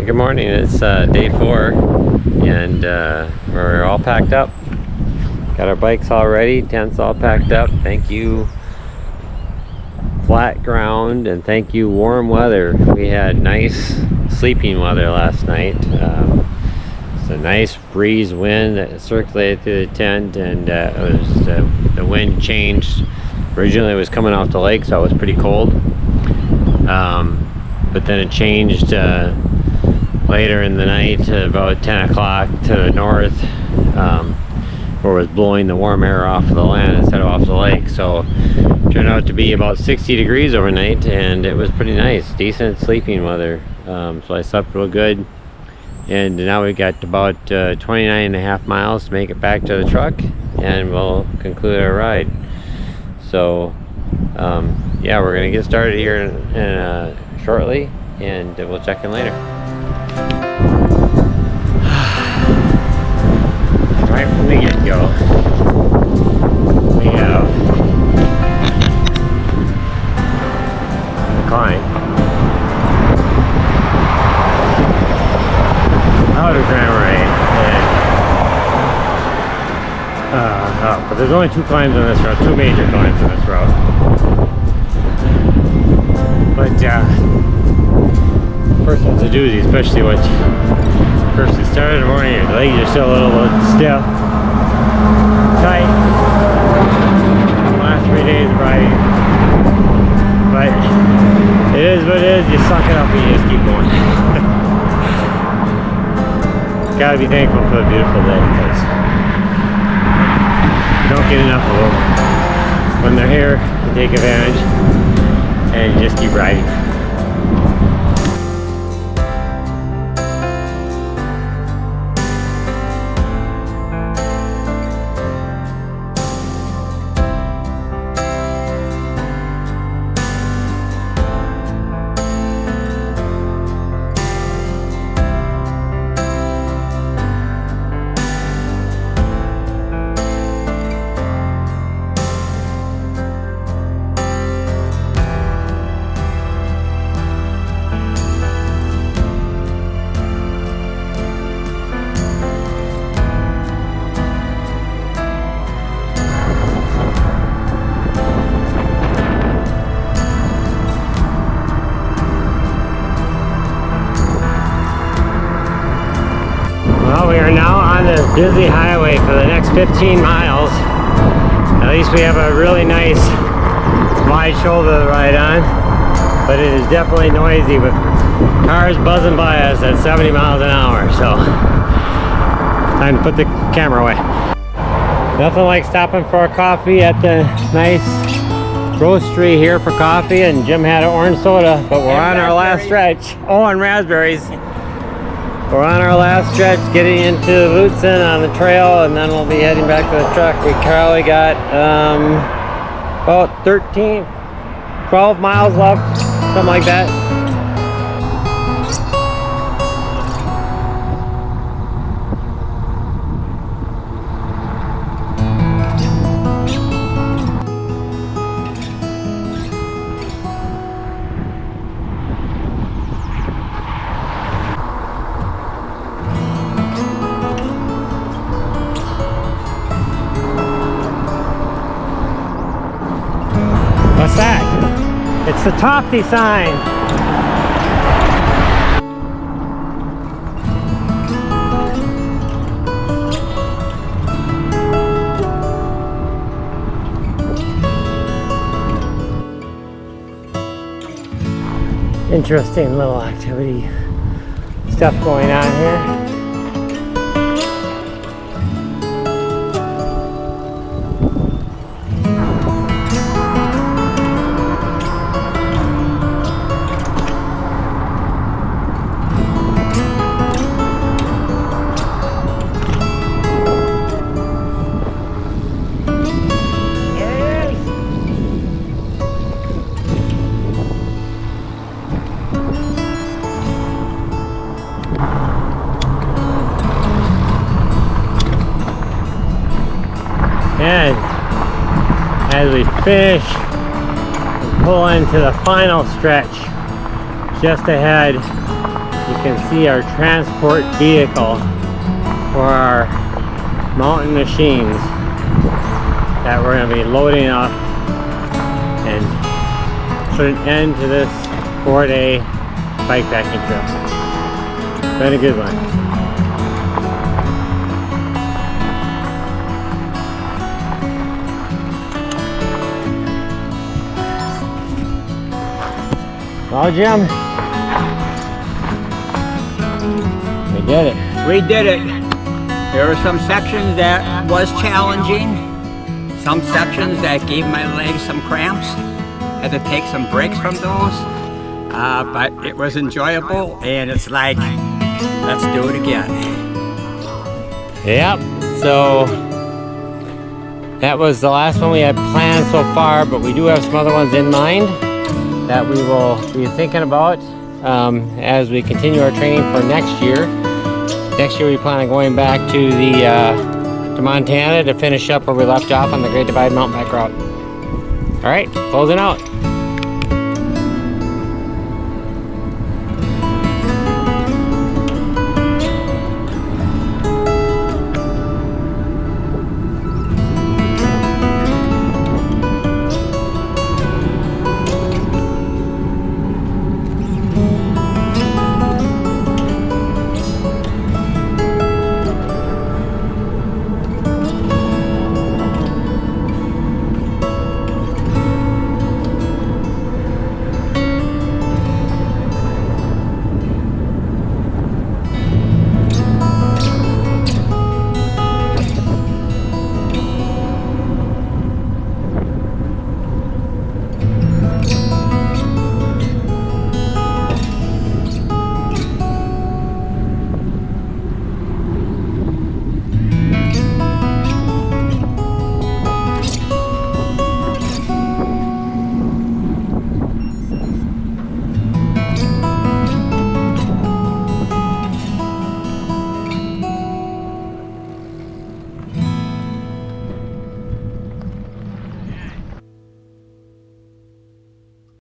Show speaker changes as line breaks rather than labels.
Good morning. It's day 4 and we're all packed up. Got our bikes all ready, tents all packed up. Thank you flat ground and thank you warm weather. We had nice sleeping weather last night. It's a nice breeze wind that circulated through the tent, and the wind changed. Originally it was coming off the lake, so it was pretty cold, but then it changed later in the night, about 10 o'clock, to the north, where it was blowing the warm air off of the land instead of off the lake. So it turned out to be about 60 degrees overnight, and it was pretty nice, decent sleeping weather. So I slept real good, and now we got about 29.5 miles to make it back to the truck, and we'll conclude our ride. So yeah, we're gonna get started here shortly, and we'll check in later. Right from the get-go, we have the climb out of Grand Marais, but there's only 2 climbs on this route, 2 major climbs on this route. But first one's a doozy, especially when first you start in the morning, your legs are still a little bit stiff, tight. The last 3 days of riding, but it is what it is. You suck it up and you just keep going. Gotta be thankful for the beautiful day, because you don't get enough of them. When they're here, you take advantage and you just keep riding. We are now on this busy highway for the next 15 miles. At least we have a really nice wide shoulder to ride on, but it is definitely noisy with cars buzzing by us at 70 miles an hour. So time to put the camera away. Nothing like stopping for a coffee at the nice roastery here for coffee, and Jim had an orange soda, but we're on our last stretch. Oh, and raspberries. We're on our last stretch, getting into Lutsen on the trail, and then we'll be heading back to the truck. We probably got about 12 miles left, something like that. What's that? It's the Tofte sign. Interesting little activity stuff going on here. And as we finish and pull into the final stretch just ahead, you can see our transport vehicle for our mountain machines that we're going to be loading up and put an end to this 4-day bikepacking trip. Been a good one. Well, Jim, we did it.
We did it. There were some sections that was challenging, some sections that gave my legs some cramps. Had to take some breaks from those, but it was enjoyable, and it's like, let's do it again.
Yep, so that was the last one we had planned so far, but we do have some other ones in mind that we will be thinking about as we continue our training for next year. Next year we plan on going back to to Montana to finish up where we left off on the Great Divide mountain bike route. All right, closing out.